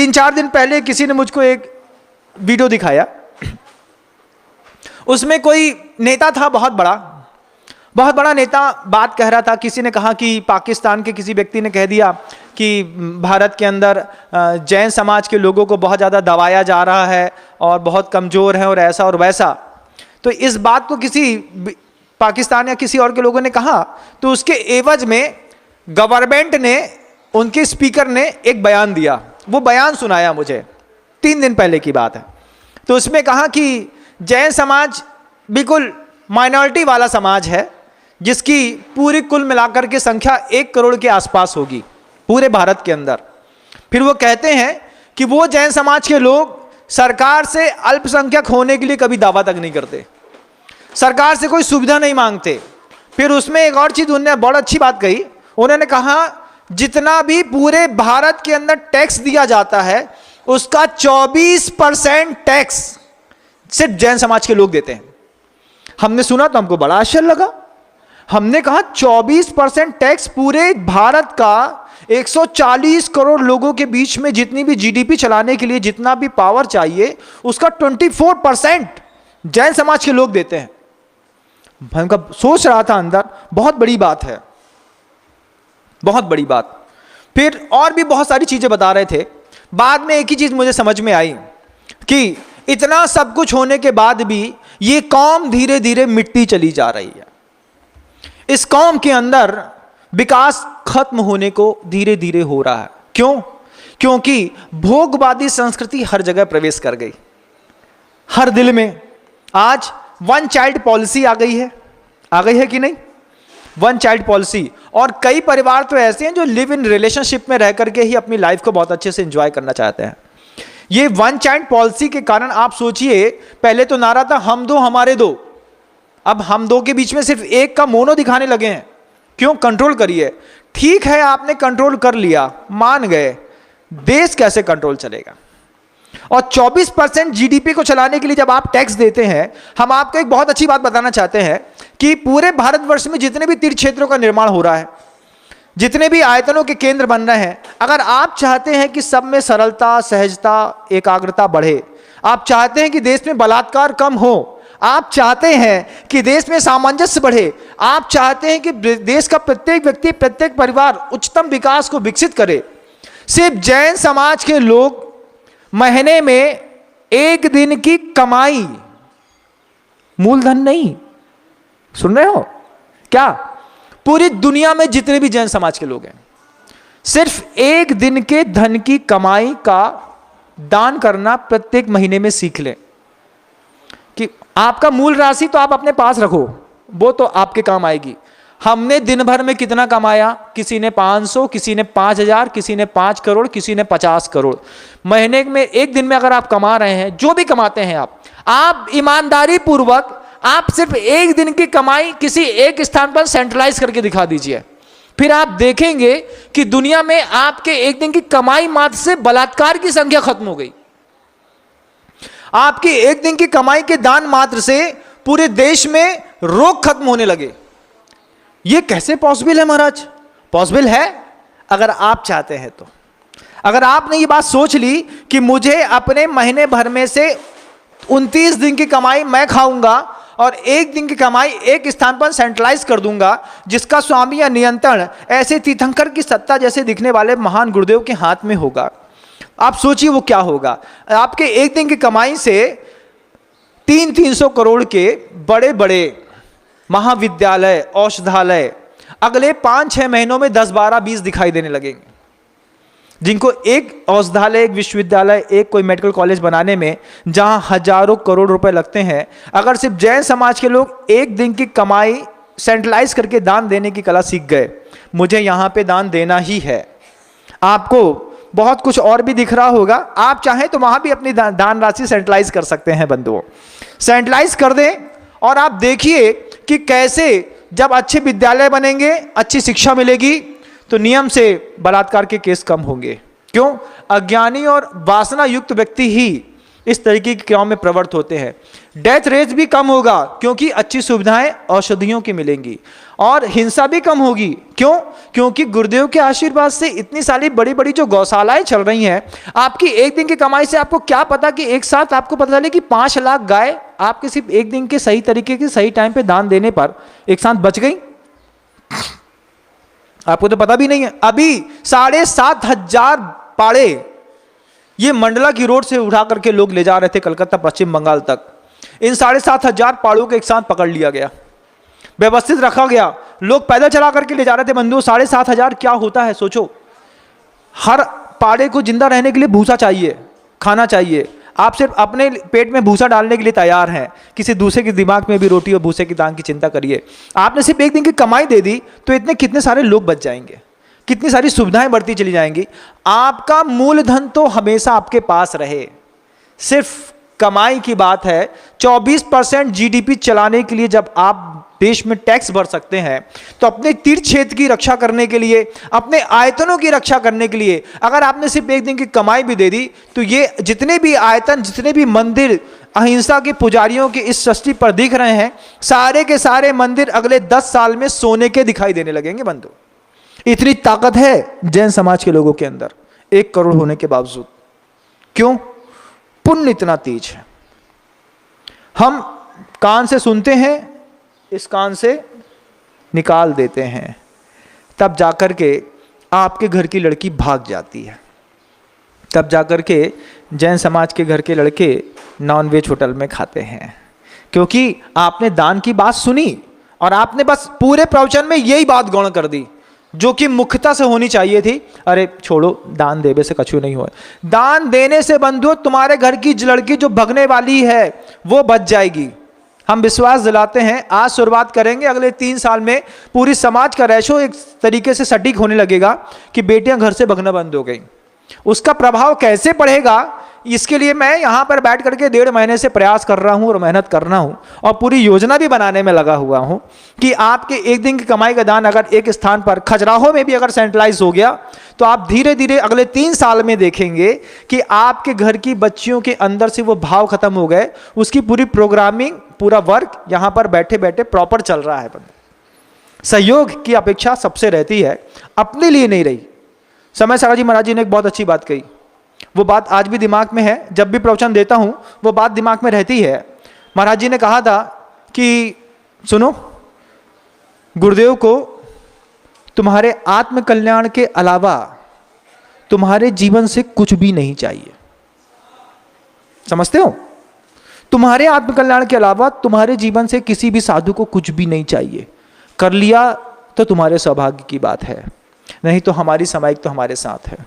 3-4 दिन पहले किसी ने मुझको एक वीडियो दिखाया, उसमें कोई नेता था, बहुत बड़ा नेता बात कह रहा था। किसी ने कहा कि पाकिस्तान के किसी व्यक्ति ने कह दिया कि भारत के अंदर जैन समाज के लोगों को बहुत ज़्यादा दबाया जा रहा है और बहुत कमज़ोर है और ऐसा और वैसा। तो इस बात को किसी पाकिस्तान या किसी और के लोगों ने कहा, तो उसके एवज में गवर्नमेंट ने, उनके स्पीकर ने एक बयान दिया। वो बयान सुनाया मुझे, 3 दिन पहले की बात है। तो उसमें कहा कि जैन समाज बिल्कुल माइनॉरिटी वाला समाज है, जिसकी पूरी कुल मिलाकर के संख्या 1 करोड़ के आसपास होगी पूरे भारत के अंदर। फिर वो कहते हैं कि वो जैन समाज के लोग सरकार से अल्पसंख्यक होने के लिए कभी दावा तक नहीं करते, सरकार से कोई सुविधा नहीं मांगते। फिर उसमें एक और चीज उन्होंने बहुत अच्छी बात कही, उन्होंने कहा जितना भी पूरे भारत के अंदर टैक्स दिया जाता है उसका 24% टैक्स सिर्फ जैन समाज के लोग देते हैं। हमने सुना तो हमको बड़ा आश्चर्य लगा। हमने कहा 24% टैक्स पूरे भारत का 140 करोड़ लोगों के बीच में जितनी भी जीडीपी चलाने के लिए जितना भी पावर चाहिए उसका 24% जैन समाज के लोग देते हैं। मैं सोच रहा था अंदर, बहुत बड़ी बात है, बहुत बड़ी बात। फिर और भी बहुत सारी चीजें बता रहे थे। बाद में एक ही चीज मुझे समझ में आई कि इतना सब कुछ होने के बाद भी ये कौम धीरे धीरे मिटती चली जा रही है। इस कौम के अंदर विकास खत्म होने को धीरे धीरे हो रहा है। क्यों? क्योंकि भोगवादी संस्कृति हर जगह प्रवेश कर गई, हर दिल में। आज 1 चाइल्ड पॉलिसी आ गई है कि नहीं? 1 चाइल्ड पॉलिसी। और कई परिवार तो ऐसे हैं जो लिव इन रिलेशनशिप में रह करके ही अपनी लाइफ को बहुत अच्छे से एंजॉय करना चाहते हैं। ये 1 चाइल्ड पॉलिसी के कारण आप सोचिए, पहले तो नारा था हम दो हमारे दो, अब हम दो के बीच में सिर्फ एक का मोनो दिखाने लगे हैं। क्यों? कंट्रोल करिए। ठीक है, आपने कंट्रोल कर लिया, मान गए, देश कैसे कंट्रोल चलेगा? और 24% जीडीपी को चलाने के लिए जब आप टैक्स देते हैं, हम आपको एक बहुत अच्छी बात बताना चाहते हैं कि पूरे भारतवर्ष में जितने भी तीर्थ क्षेत्रों का निर्माण हो रहा है, जितने भी आयतनों के केंद्र बन रहे हैं, अगर आप चाहते हैं कि सब में सरलता, सहजता, एकाग्रता बढ़े, आप चाहते हैं कि देश में बलात्कार कम हो, आप चाहते हैं कि देश में सामंजस्य बढ़े, आप चाहते हैं कि देश का प्रत्येक व्यक्ति, प्रत्येक परिवार उच्चतम विकास को विकसित करे, सिर्फ जैन समाज के लोग महीने में 1 दिन की कमाई, मूलधन नहीं, सुन रहे हो क्या? पूरी दुनिया में जितने भी जैन समाज के लोग हैं, सिर्फ 1 दिन के धन की कमाई का दान करना प्रत्येक महीने में सीख लें। कि आपका मूल राशि तो आप अपने पास रखो, वो तो आपके काम आएगी। हमने दिन भर में कितना कमाया? किसी ने 500, किसी ने 5000, किसी ने 5 करोड़, किसी ने 50 करोड़। महीने में, 1 दिन में अगर आप कमा रहे हैं, जो भी कमाते हैं आप ईमानदारी पूर्वक आप सिर्फ 1 दिन की कमाई किसी एक स्थान पर सेंट्रलाइज करके दिखा दीजिए, फिर आप देखेंगे कि दुनिया में आपके 1 दिन की कमाई मात्र से बलात्कार की संख्या खत्म हो गई। आपकी 1 दिन की कमाई के दान मात्र से पूरे देश में रोग खत्म होने लगे। ये कैसे पॉसिबल है महाराज? पॉसिबल है अगर आप चाहते हैं तो। अगर आपने ये बात सोच ली कि मुझे अपने महीने भर में से 29 दिन की कमाई मैं खाऊंगा और 1 दिन की कमाई एक स्थान पर सेंट्रलाइज कर दूंगा, जिसका स्वामी या नियंत्रण ऐसे तीर्थंकर की सत्ता जैसे दिखने वाले महान गुरुदेव के हाथ में होगा, आप सोचिए वो क्या होगा। आपके 1 दिन की कमाई से 300 करोड़ के बड़े बड़े महाविद्यालय, औषधालय अगले 5-6 महीनों में 10, 12, 20 दिखाई देने लगेंगे, जिनको एक औषधालय, एक विश्वविद्यालय, एक कोई मेडिकल कॉलेज बनाने में जहां हजारों करोड़ रुपए लगते हैं, अगर सिर्फ जैन समाज के लोग 1 दिन की कमाई सेंट्रलाइज करके दान देने की कला सीख गए, मुझे यहां पे दान देना ही है। आपको बहुत कुछ और भी दिख रहा होगा, आप चाहें तो वहां भी अपनी दान राशि सेंट्रलाइज कर सकते हैं। बंधुओं, सेंट्रलाइज कर दें और आप देखिए कि कैसे जब अच्छे विद्यालय बनेंगे, अच्छी शिक्षा मिलेगी, तो नियम से बलात्कार के केस कम होंगे। क्यों? अज्ञानी और वासना युक्त व्यक्ति ही इस तरीके की क्रियाओं में प्रवृत्त होते हैं। डेथ रेट भी कम होगा क्योंकि अच्छी सुविधाएं औषधियों की मिलेंगी, और हिंसा भी कम होगी। क्यों? क्योंकि गुरुदेव के आशीर्वाद से इतनी सारी बड़ी बड़ी जो गौशालाएं चल रही हैं, आपकी एक दिन की कमाई से आपको क्या पता कि एक साथ आपको पता चले कि 5 लाख गाय आपके सिर्फ एक दिन के सही तरीके के सही टाइम पे दान देने पर एक साथ बच गई। आपको तो पता भी नहीं है। अभी 7,500 पाड़े ये मंडला की रोड से उठा करके लोग ले जा रहे थे कलकत्ता पश्चिम बंगाल तक। इन 7,500 पाड़ों को एक साथ पकड़ लिया गया, व्यवस्थित रखा गया। लोग पैदल चला करके ले जा रहे थे बंधुओं। 7,500 क्या होता है सोचो। हर पाड़े को जिंदा रहने के लिए भूसा चाहिए, खाना चाहिए। आप सिर्फ अपने पेट में भूसा डालने के लिए तैयार हैं, किसी दूसरे के दिमाग में भी रोटी और भूसे की दान की चिंता करिए। आपने सिर्फ एक दिन की कमाई दे दी तो इतने कितने सारे लोग बच जाएंगे, कितनी सारी सुविधाएं बढ़ती चली जाएंगी। आपका मूलधन तो हमेशा आपके पास रहे, सिर्फ कमाई की बात है। 24% जीडीपी चलाने के लिए जब आप देश में टैक्स भर सकते हैं, तो अपने तीर्थ क्षेत्र की रक्षा करने के लिए, अपने आयतनों की रक्षा करने के लिए अगर आपने सिर्फ एक दिन की कमाई भी दे दी, तो ये जितने भी आयतन, जितने भी मंदिर अहिंसा के पुजारियों के इस सृष्टि पर दिख रहे हैं, सारे के सारे मंदिर अगले 10 साल में सोने के दिखाई देने लगेंगे बंधु। इतनी ताकत है जैन समाज के लोगों के अंदर, 1 करोड़ होने के बावजूद। क्यों? पुण्य इतना तेज है। हम कान से सुनते हैं, इस कान से निकाल देते हैं, तब जाकर के आपके घर की लड़की भाग जाती है, तब जाकर के जैन समाज के घर के लड़के नॉनवेज होटल में खाते हैं, क्योंकि आपने दान की बात सुनी और आपने बस पूरे प्रवचन में यही बात गौण कर दी जो कि मुख्यता से होनी चाहिए थी। अरे छोड़ो, दान देने से कछु नहीं हुआ। दान देने से बंधुओं तुम्हारे घर की लड़की जो भगने वाली है वो बच जाएगी। हम विश्वास दिलाते हैं, आज शुरुआत करेंगे, अगले 3 साल में पूरी समाज का रेशो एक तरीके से सटीक होने लगेगा कि बेटियां घर से भगना बंद हो गई। उसका प्रभाव कैसे पड़ेगा, इसके लिए मैं यहां पर बैठ करके 1.5 महीने से प्रयास कर रहा हूं और मेहनत कर रहा हूं और पूरी योजना भी बनाने में लगा हुआ हूं कि आपके एक दिन की कमाई का दान अगर एक स्थान पर खजुराहो में भी अगर सेंट्रलाइज हो गया, तो आप धीरे धीरे अगले 3 साल में देखेंगे कि आपके घर की बच्चियों के अंदर से वो भाव खत्म हो गए। उसकी पूरी प्रोग्रामिंग, पूरा वर्क यहां पर बैठे बैठे प्रॉपर चल रहा है। सहयोग की अपेक्षा सबसे रहती है, अपने लिए नहीं रही। समय सागर जी महाराज जी ने एक बहुत अच्छी बात कही, वो बात आज भी दिमाग में है। जब भी प्रवचन देता हूं वो बात दिमाग में रहती है। महाराज जी ने कहा था कि सुनो, गुरुदेव को तुम्हारे आत्म कल्याण के अलावा तुम्हारे जीवन से कुछ भी नहीं चाहिए। समझते हो? तुम्हारे आत्म कल्याण के अलावा तुम्हारे जीवन से किसी भी साधु को कुछ भी नहीं चाहिए। कर लिया तो तुम्हारे सौभाग्य की बात है, नहीं तो हमारी समाइक तो हमारे साथ है।